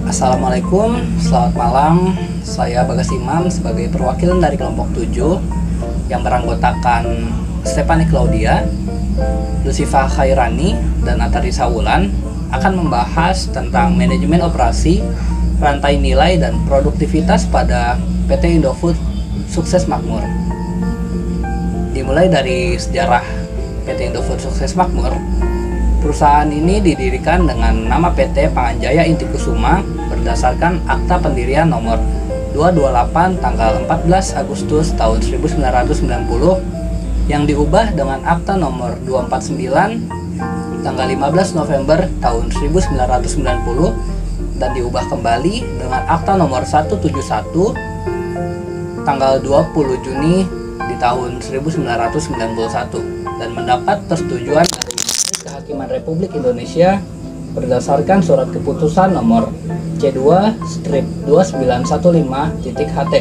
Assalamualaikum, selamat malam. Saya Bagas Imam sebagai perwakilan dari kelompok 7 yang beranggotakan Stephanie Claudia, Lucifa Khairani, dan Atarisa Wulan akan membahas tentang manajemen operasi, rantai nilai, dan produktivitas pada PT Indofood Sukses Makmur. Dimulai dari sejarah PT Indofood Sukses Makmur, perusahaan ini didirikan dengan nama PT Panganjaya Inti Kusuma berdasarkan Akta Pendirian nomor 228 tanggal 14 Agustus tahun 1990 yang diubah dengan Akta nomor 249 tanggal 15 November tahun 1990 dan diubah kembali dengan Akta nomor 171 tanggal 20 Juni di tahun 1991 dan mendapat persetujuan dari Majelis Kehakiman Republik Indonesia berdasarkan surat keputusan nomor C2-2915.HT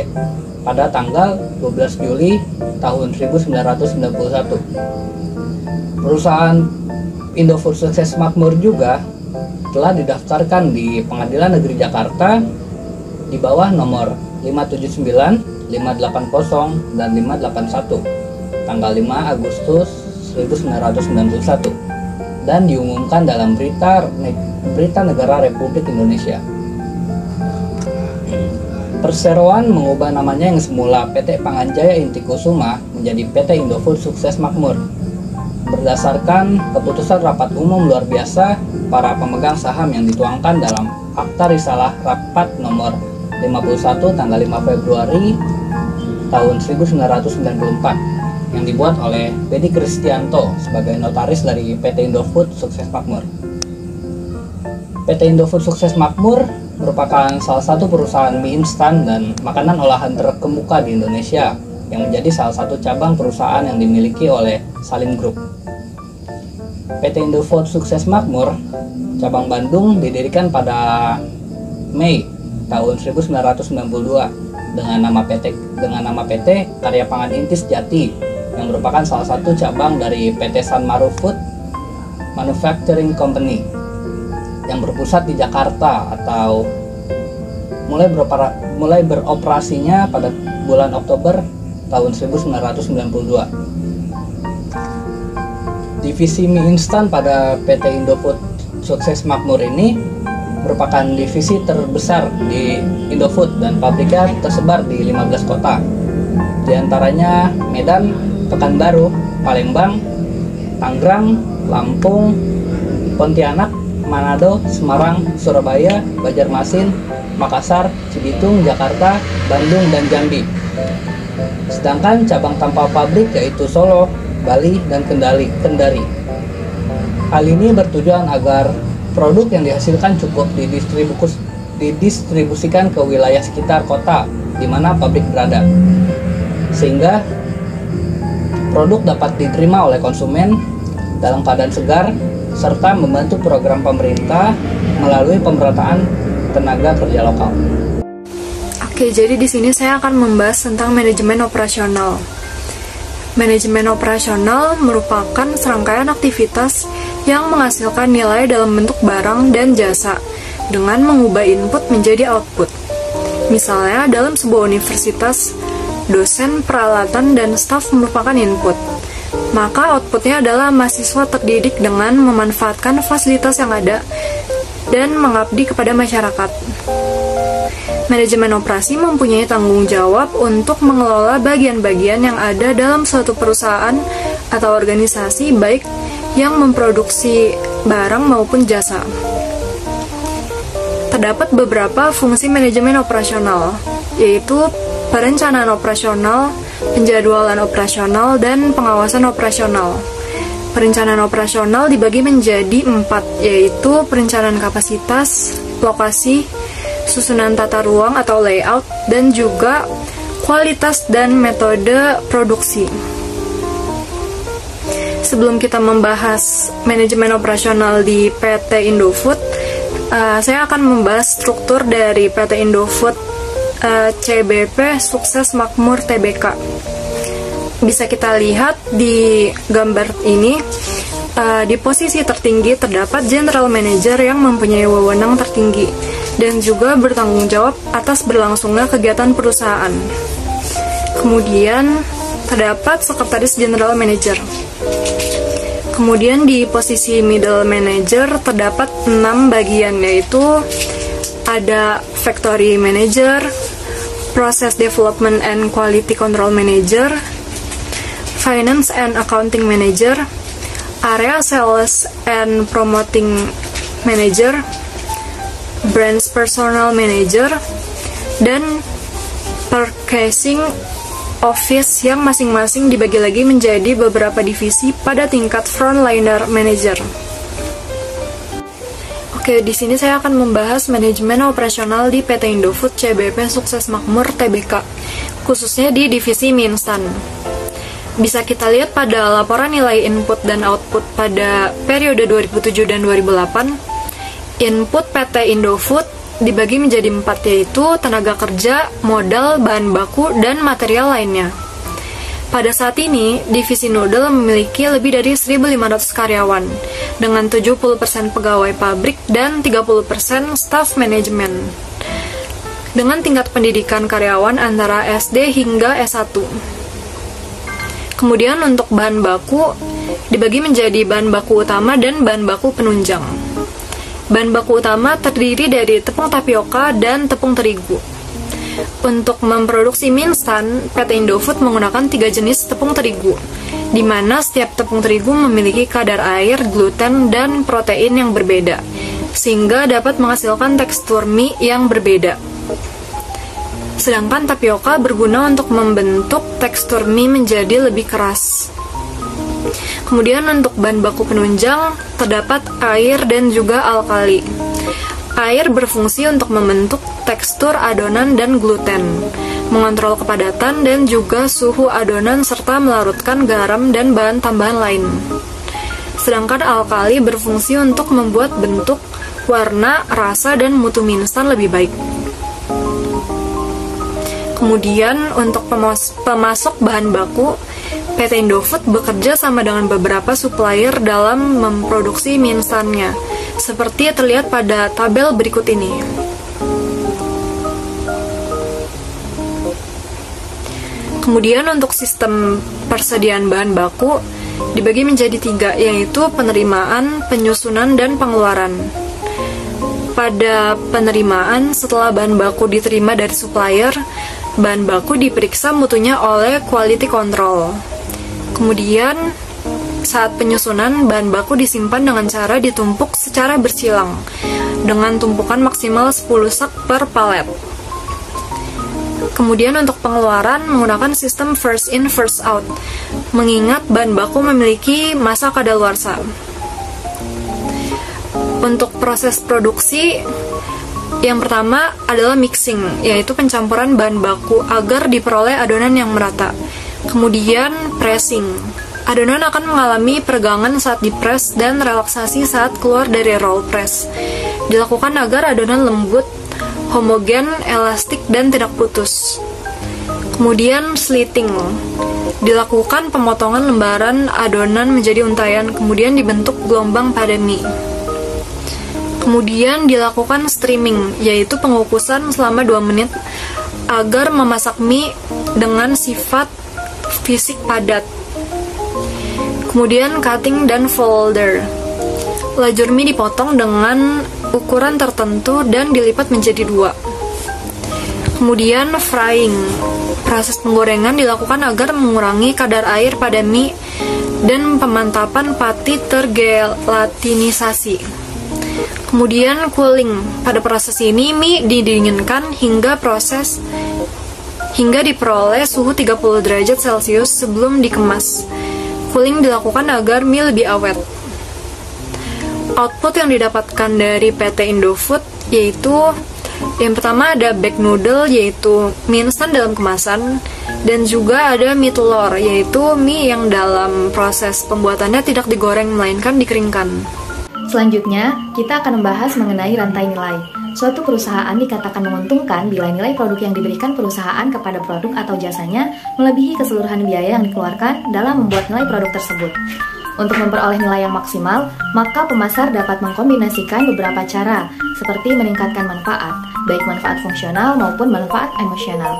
pada tanggal 12 Juli tahun 1991. Perusahaan Indofood Sukses Makmur juga telah didaftarkan di Pengadilan Negeri Jakarta di bawah nomor 579, 580, dan 581 tanggal 5 Agustus 1991 dan diumumkan dalam Berita Negara Republik Indonesia. Perseroan mengubah namanya yang semula PT Panganjaya Inti Kusuma menjadi PT Indofood Sukses Makmur berdasarkan keputusan rapat umum luar biasa para pemegang saham yang dituangkan dalam Akta Risalah Rapat nomor 51 tanggal 5 Februari tahun 1994 yang dibuat oleh Bedi Kristianto sebagai notaris dari PT Indofood Sukses Makmur. PT Indofood Sukses Makmur merupakan salah satu perusahaan mie instan dan makanan olahan terkemuka di Indonesia yang menjadi salah satu cabang perusahaan yang dimiliki oleh Salim Group. PT Indofood Sukses Makmur cabang Bandung didirikan pada Mei tahun 1992 dengan nama PT Karya Pangan Inti Sejati yang merupakan salah satu cabang dari PT Sanmaru Food Manufacturing Company yang berpusat di Jakarta atau mulai beroperasinya pada bulan Oktober tahun 1992. Divisi mie instan pada PT Indofood Sukses Makmur ini merupakan divisi terbesar di Indofood dan pabriknya tersebar di 15 kota, di antaranya Medan, Pekanbaru, Palembang, Tangerang, Lampung, Pontianak, Manado, Semarang, Surabaya, Banjarmasin, Makassar, Cibitung, Jakarta, Bandung, dan Jambi. Sedangkan cabang tanpa pabrik yaitu Solo, Bali, dan Kendari. Hal ini bertujuan agar produk yang dihasilkan cukup didistribusikan ke wilayah sekitar kota di mana pabrik berada, sehingga produk dapat diterima oleh konsumen dalam keadaan segar serta membantu program pemerintah melalui pemerataan tenaga kerja lokal. Oke, jadi di sini saya akan membahas tentang manajemen operasional. Manajemen operasional merupakan serangkaian aktivitas yang menghasilkan nilai dalam bentuk barang dan jasa dengan mengubah input menjadi output. Misalnya dalam sebuah universitas, dosen, peralatan, dan staf merupakan input. Maka outputnya adalah mahasiswa terdidik dengan memanfaatkan fasilitas yang ada dan mengabdi kepada masyarakat. Manajemen operasi mempunyai tanggung jawab untuk mengelola bagian-bagian yang ada dalam suatu perusahaan atau organisasi baik yang memproduksi barang maupun jasa. Terdapat beberapa fungsi manajemen operasional, yaitu perencanaan operasional, penjadwalan operasional, dan pengawasan operasional. Perencanaan operasional dibagi menjadi 4, yaitu perencanaan kapasitas, lokasi, susunan tata ruang atau layout, dan juga kualitas dan metode produksi. Sebelum kita membahas manajemen operasional di PT Indofood, saya akan membahas struktur dari PT Indofood CBP Sukses Makmur Tbk. Bisa kita lihat di gambar ini, di posisi tertinggi terdapat General Manager yang mempunyai wewenang tertinggi. dan juga bertanggung jawab atas berlangsungnya kegiatan perusahaan. Kemudian terdapat Sekretaris General Manager. Kemudian di posisi Middle Manager terdapat 6 bagian, yaitu ada Factory Manager, Process Development and Quality Control Manager, Finance and Accounting Manager, Area Sales and Promoting Manager, Branch Personnel Manager, dan Purchasing Office yang masing-masing dibagi lagi menjadi beberapa divisi pada tingkat Frontliner Manager. Oke, di sini saya akan membahas manajemen operasional di PT Indofood CBP Sukses Makmur Tbk, khususnya di divisi mie instan. Bisa kita lihat pada laporan nilai input dan output pada periode 2007 dan 2008. Input PT Indofood dibagi menjadi 4, yaitu tenaga kerja, modal, bahan baku, dan material lainnya. Pada saat ini, divisi noodle memiliki lebih dari 1.500 karyawan, dengan 70% pegawai pabrik dan 30% staf manajemen, dengan tingkat pendidikan karyawan antara SD hingga S1. Kemudian untuk bahan baku, dibagi menjadi bahan baku utama dan bahan baku penunjang. Bahan baku utama terdiri dari tepung tapioka dan tepung terigu. Untuk memproduksi mie instan, PT Indofood menggunakan 3 jenis tepung terigu, di mana setiap tepung terigu memiliki kadar air, gluten, dan protein yang berbeda, sehingga dapat menghasilkan tekstur mie yang berbeda. Sedangkan tapioka berguna untuk membentuk tekstur mie menjadi lebih keras. Kemudian untuk bahan baku penunjang, terdapat air dan juga alkali. Air berfungsi untuk membentuk tekstur adonan dan gluten, mengontrol kepadatan dan juga suhu adonan serta melarutkan garam dan bahan tambahan lain. Sedangkan alkali berfungsi untuk membuat bentuk, warna, rasa, dan mutu mie instan lebih baik. Kemudian untuk pemasok bahan baku, PT Indofood bekerja sama dengan beberapa supplier dalam memproduksi mie instannya, seperti terlihat pada tabel berikut ini. Kemudian untuk sistem persediaan bahan baku dibagi menjadi 3, yaitu penerimaan, penyusunan, dan pengeluaran. Pada penerimaan, setelah bahan baku diterima dari supplier, bahan baku diperiksa mutunya oleh quality control. Kemudian, saat penyusunan, bahan baku disimpan dengan cara ditumpuk secara bersilang, dengan tumpukan maksimal 10 sak per palet. Kemudian untuk pengeluaran, menggunakan sistem first in, first out, mengingat bahan baku memiliki masa kadaluarsa. Untuk proses produksi, yang pertama adalah mixing, yaitu pencampuran bahan baku agar diperoleh adonan yang merata. Kemudian pressing, adonan akan mengalami peregangan saat dipres dan relaksasi saat keluar dari roll press. Dilakukan agar adonan lembut, homogen, elastik, dan tidak putus. Kemudian slitting, dilakukan pemotongan lembaran adonan menjadi untayan, kemudian dibentuk gelombang pada mie. Kemudian dilakukan streaming, yaitu pengukusan selama 2 menit agar memasak mie dengan sifat fisik padat. Kemudian cutting dan folder, lajur mie dipotong dengan ukuran tertentu dan dilipat menjadi 2. Kemudian frying, proses penggorengan dilakukan agar mengurangi kadar air pada mie dan pemantapan pati tergelatinisasi. Kemudian cooling, pada proses ini mie didinginkan hingga diperoleh suhu 30 derajat Celcius sebelum dikemas. Cooling dilakukan agar mie lebih awet. Output yang didapatkan dari PT Indofood yaitu yang pertama ada baked noodle, yaitu mie instan dalam kemasan, dan juga ada mie telur, yaitu mie yang dalam proses pembuatannya tidak digoreng melainkan dikeringkan. Selanjutnya, kita akan membahas mengenai rantai nilai. Suatu perusahaan dikatakan menguntungkan bila nilai produk yang diberikan perusahaan kepada produk atau jasanya melebihi keseluruhan biaya yang dikeluarkan dalam membuat nilai produk tersebut. Untuk memperoleh nilai yang maksimal, maka pemasar dapat mengkombinasikan beberapa cara, seperti meningkatkan manfaat, baik manfaat fungsional maupun manfaat emosional.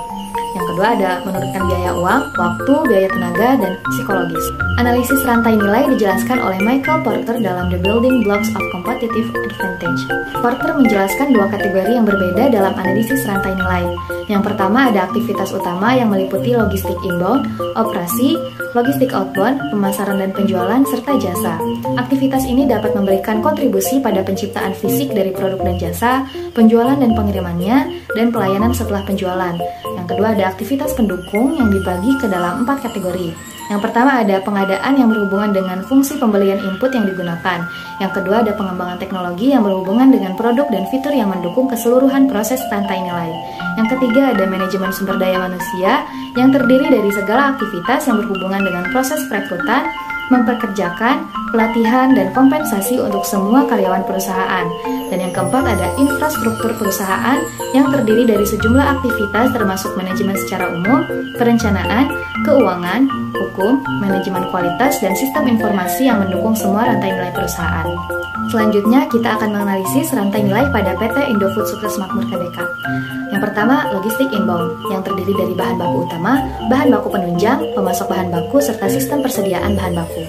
Yang kedua ada menurunkan biaya uang, waktu, biaya tenaga, dan psikologis. Analisis rantai nilai dijelaskan oleh Michael Porter dalam The Building Blocks of Competitive Advantage. Porter menjelaskan dua kategori yang berbeda dalam analisis rantai nilai. Yang pertama ada aktivitas utama yang meliputi logistik inbound, operasi, logistik outbound, pemasaran dan penjualan, serta jasa. Aktivitas ini dapat memberikan kontribusi pada penciptaan fisik dari produk dan jasa, penjualan dan pengirimannya, dan pelayanan setelah penjualan. Yang kedua ada aktivitas pendukung yang dibagi ke dalam 4 kategori. Yang pertama ada pengadaan yang berhubungan dengan fungsi pembelian input yang digunakan. Yang kedua ada pengembangan teknologi yang berhubungan dengan produk dan fitur yang mendukung keseluruhan proses rantai nilai. Yang ketiga ada manajemen sumber daya manusia yang terdiri dari segala aktivitas yang berhubungan dengan proses perekrutan, memperkerjakan, pelatihan, dan kompensasi untuk semua karyawan perusahaan. Dan yang keempat ada infrastruktur perusahaan yang terdiri dari sejumlah aktivitas termasuk manajemen secara umum, perencanaan, keuangan, hukum, manajemen kualitas, dan sistem informasi yang mendukung semua rantai nilai perusahaan. Selanjutnya kita akan menganalisis rantai nilai pada PT Indofood Sukses Makmur Tbk. Yang pertama, logistik inbound, yang terdiri dari bahan baku utama, bahan baku penunjang, pemasok bahan baku, serta sistem persediaan bahan baku.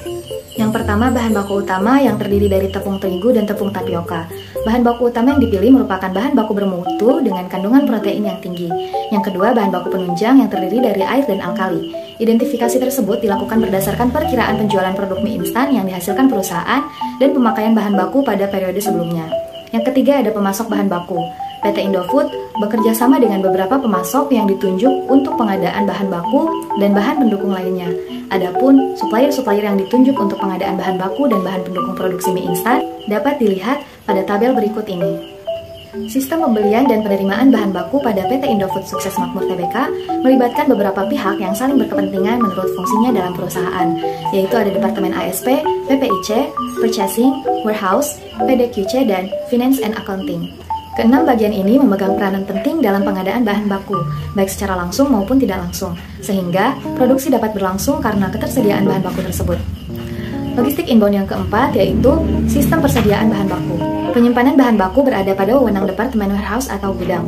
Yang pertama, bahan baku utama yang terdiri dari tepung terigu dan tepung tapioka. Bahan baku utama yang dipilih merupakan bahan baku bermutu dengan kandungan protein yang tinggi. Yang kedua, bahan baku penunjang yang terdiri dari air dan alkali. Identifikasi tersebut dilakukan berdasarkan perkiraan penjualan produk mie instan yang dihasilkan perusahaan dan pemakaian bahan baku pada periode sebelumnya. Yang ketiga, ada pemasok bahan baku. PT Indofood bekerja sama dengan beberapa pemasok yang ditunjuk untuk pengadaan bahan baku dan bahan pendukung lainnya. Adapun supplier-supplier yang ditunjuk untuk pengadaan bahan baku dan bahan pendukung produksi mie instan dapat dilihat pada tabel berikut ini. Sistem pembelian dan penerimaan bahan baku pada PT Indofood Sukses Makmur Tbk melibatkan beberapa pihak yang saling berkepentingan menurut fungsinya dalam perusahaan, yaitu ada Departemen ASP, PPIC, Purchasing, Warehouse, PDQC, dan Finance and Accounting. Keenam bagian ini memegang peranan penting dalam pengadaan bahan baku, baik secara langsung maupun tidak langsung, sehingga produksi dapat berlangsung karena ketersediaan bahan baku tersebut. Logistik inbound yang keempat yaitu sistem persediaan bahan baku. Penyimpanan bahan baku berada pada wewenang Departemen Warehouse atau gudang.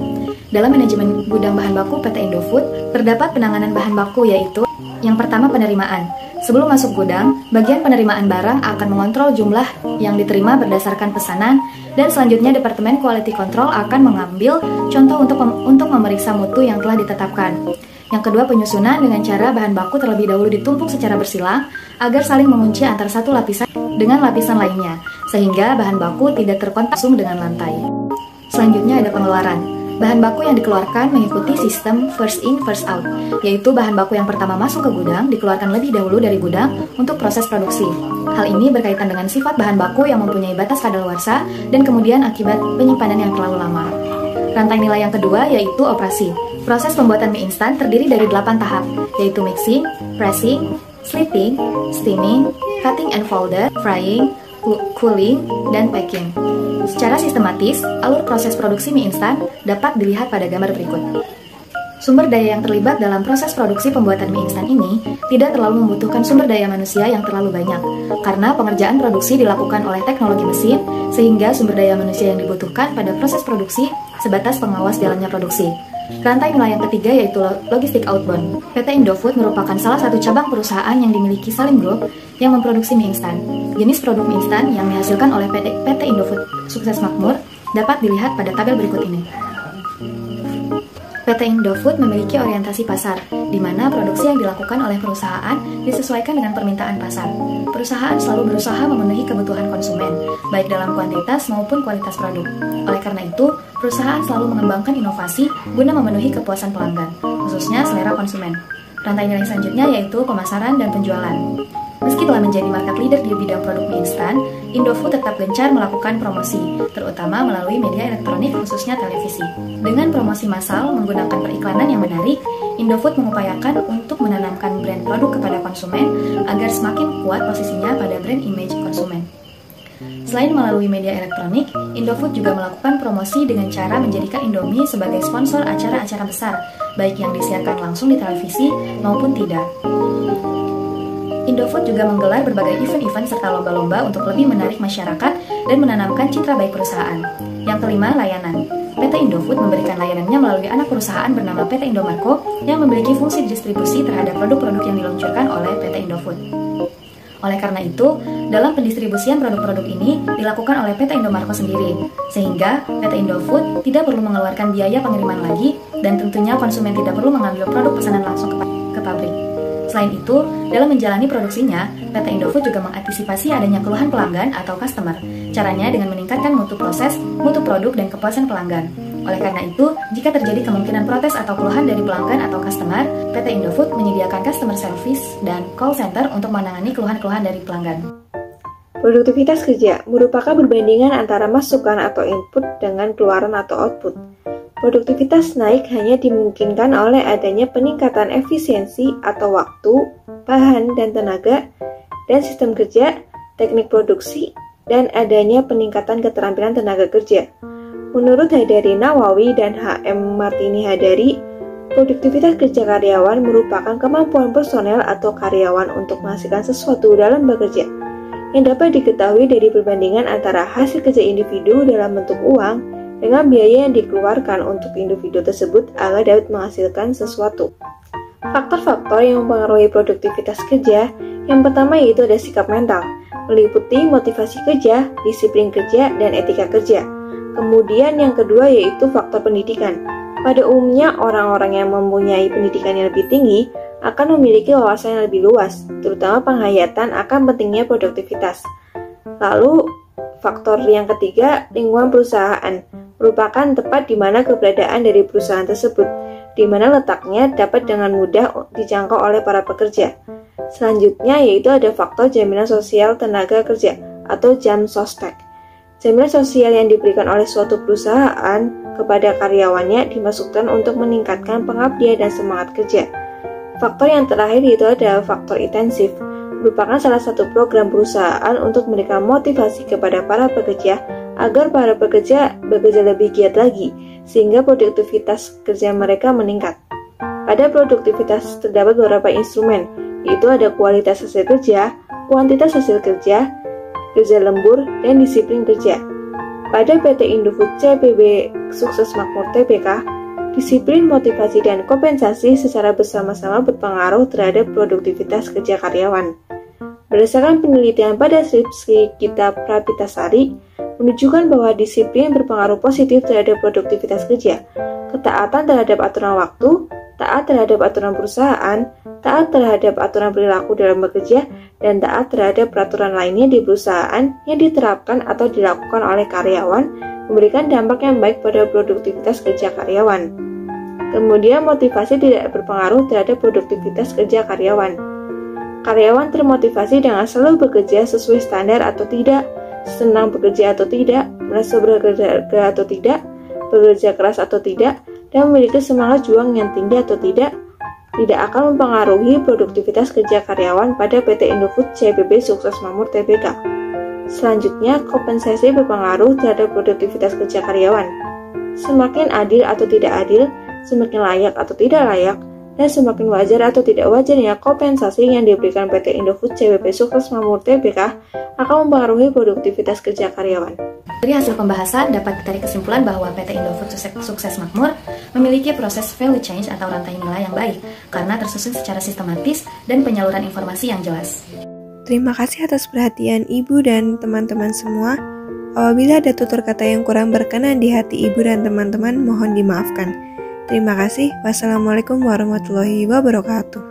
Dalam manajemen gudang bahan baku PT Indofood, terdapat penanganan bahan baku yaitu yang pertama penerimaan. Sebelum masuk gudang, bagian penerimaan barang akan mengontrol jumlah yang diterima berdasarkan pesanan, dan selanjutnya Departemen Quality Control akan mengambil contoh untuk memeriksa mutu yang telah ditetapkan. Yang kedua, penyusunan dengan cara bahan baku terlebih dahulu ditumpuk secara bersilang agar saling mengunci antara satu lapisan dengan lapisan lainnya, sehingga bahan baku tidak terkontak langsung dengan lantai. Selanjutnya ada pengeluaran. Bahan baku yang dikeluarkan mengikuti sistem first in, first out, yaitu bahan baku yang pertama masuk ke gudang dikeluarkan lebih dahulu dari gudang untuk proses produksi. Hal ini berkaitan dengan sifat bahan baku yang mempunyai batas kadaluarsa dan kemudian akibat penyimpanan yang terlalu lama. Rantai nilai yang kedua yaitu operasi. Proses pembuatan mie instan terdiri dari 8 tahap, yaitu mixing, pressing, slitting, steaming, cutting and folded, frying, cooling, dan packing. Secara sistematis, alur proses produksi mie instan dapat dilihat pada gambar berikut. Sumber daya yang terlibat dalam proses produksi pembuatan mie instan ini tidak terlalu membutuhkan sumber daya manusia yang terlalu banyak, karena pengerjaan produksi dilakukan oleh teknologi mesin, sehingga sumber daya manusia yang dibutuhkan pada proses produksi sebatas pengawas jalannya produksi. Rantai nilai yang ketiga yaitu logistik outbound. PT Indofood merupakan salah satu cabang perusahaan yang dimiliki Salim Group yang memproduksi mie instan. Jenis produk mie instan yang dihasilkan oleh PT Indofood Sukses Makmur dapat dilihat pada tabel berikut ini. PT Indofood memiliki orientasi pasar, di mana produksi yang dilakukan oleh perusahaan disesuaikan dengan permintaan pasar. Perusahaan selalu berusaha memenuhi kebutuhan konsumen, baik dalam kuantitas maupun kualitas produk. Oleh karena itu, perusahaan selalu mengembangkan inovasi guna memenuhi kepuasan pelanggan, khususnya selera konsumen. Rantai nilai selanjutnya yaitu pemasaran dan penjualan. Meski telah menjadi market leader di bidang produk mie instan, Indofood tetap gencar melakukan promosi, terutama melalui media elektronik khususnya televisi. Dengan promosi massal menggunakan periklanan yang menarik, Indofood mengupayakan untuk menanamkan brand produk kepada konsumen agar semakin kuat posisinya pada brand image konsumen. Selain melalui media elektronik, Indofood juga melakukan promosi dengan cara menjadikan Indomie sebagai sponsor acara-acara besar, baik yang disiarkan langsung di televisi maupun tidak. Indofood juga menggelar berbagai event-event serta lomba-lomba untuk lebih menarik masyarakat dan menanamkan citra baik perusahaan. Yang kelima, layanan. PT Indofood memberikan layanannya melalui anak perusahaan bernama PT Indomarko yang memiliki fungsi distribusi terhadap produk-produk yang diluncurkan oleh PT Indofood. Oleh karena itu, dalam pendistribusian produk-produk ini dilakukan oleh PT Indomarko sendiri, sehingga PT Indofood tidak perlu mengeluarkan biaya pengiriman lagi dan tentunya konsumen tidak perlu mengambil produk pesanan langsung ke pabrik. Selain itu, dalam menjalani produksinya, PT Indofood juga mengantisipasi adanya keluhan pelanggan atau customer. Caranya dengan meningkatkan mutu proses, mutu produk, dan kepuasan pelanggan. Oleh karena itu, jika terjadi kemungkinan protes atau keluhan dari pelanggan atau customer, PT Indofood menyediakan customer service dan call center untuk menangani keluhan-keluhan dari pelanggan. Produktivitas kerja merupakan perbandingan antara masukan atau input dengan keluaran atau output. Produktivitas naik hanya dimungkinkan oleh adanya peningkatan efisiensi atau waktu, bahan dan tenaga, dan sistem kerja, teknik produksi, dan adanya peningkatan keterampilan tenaga kerja. Menurut Hadari Nawawi dan H.M. Martini Hadari, produktivitas kerja karyawan merupakan kemampuan personel atau karyawan untuk menghasilkan sesuatu dalam bekerja, yang dapat diketahui dari perbandingan antara hasil kerja individu dalam bentuk uang dengan biaya yang dikeluarkan untuk individu tersebut agar dapat menghasilkan sesuatu. Faktor-faktor yang mempengaruhi produktivitas kerja, yang pertama yaitu ada sikap mental, meliputi motivasi kerja, disiplin kerja, dan etika kerja. Kemudian yang kedua yaitu faktor pendidikan. Pada umumnya orang-orang yang mempunyai pendidikan yang lebih tinggi akan memiliki wawasan yang lebih luas, terutama penghayatan akan pentingnya produktivitas. Lalu faktor yang ketiga, lingkungan perusahaan, merupakan tempat di mana keberadaan dari perusahaan tersebut, di mana letaknya dapat dengan mudah dijangkau oleh para pekerja. Selanjutnya yaitu ada faktor jaminan sosial tenaga kerja atau JAM-SOSTEK. Jaminan sosial yang diberikan oleh suatu perusahaan kepada karyawannya dimaksudkan untuk meningkatkan pengabdian dan semangat kerja. Faktor yang terakhir yaitu adalah faktor intensif, merupakan salah satu program perusahaan untuk memberikan motivasi kepada para pekerja agar para pekerja bekerja lebih giat lagi, sehingga produktivitas kerja mereka meningkat. Pada produktivitas terdapat beberapa instrumen, yaitu ada kualitas hasil kerja, kuantitas hasil kerja, kerja lembur, dan disiplin kerja. Pada PT Indofood CPB Sukses Makmur TBK, disiplin, motivasi, dan kompensasi secara bersama-sama berpengaruh terhadap produktivitas kerja karyawan. Berdasarkan penelitian pada skripsi Gita Prapitasari, menunjukkan bahwa disiplin berpengaruh positif terhadap produktivitas kerja. Ketaatan terhadap aturan waktu, taat terhadap aturan perusahaan, taat terhadap aturan perilaku dalam bekerja, dan taat terhadap peraturan lainnya di perusahaan yang diterapkan atau dilakukan oleh karyawan memberikan dampak yang baik pada produktivitas kerja karyawan. Kemudian motivasi tidak berpengaruh terhadap produktivitas kerja karyawan. Karyawan termotivasi dengan selalu bekerja sesuai standar atau tidak, senang bekerja atau tidak, merasa berharga atau tidak, bekerja keras atau tidak, dan memiliki semangat juang yang tinggi atau tidak akan mempengaruhi produktivitas kerja karyawan pada PT Indofood CPB Sukses Makmur TBK. Selanjutnya, kompensasi berpengaruh terhadap produktivitas kerja karyawan. Semakin adil atau tidak adil, semakin layak atau tidak layak, dan semakin wajar atau tidak wajarnya kompensasi yang diberikan PT Indofood CPB Sukses Makmur TBK akan mempengaruhi produktivitas kerja karyawan. Dari hasil pembahasan dapat ditarik kesimpulan bahwa PT Indofood Sukses Makmur memiliki proses value change atau rantai nilai yang baik karena tersusun secara sistematis dan penyaluran informasi yang jelas. Terima kasih atas perhatian Ibu dan teman-teman semua. Apabila ada tutur kata yang kurang berkenan di hati Ibu dan teman-teman, mohon dimaafkan. Terima kasih. Wassalamualaikum warahmatullahi wabarakatuh.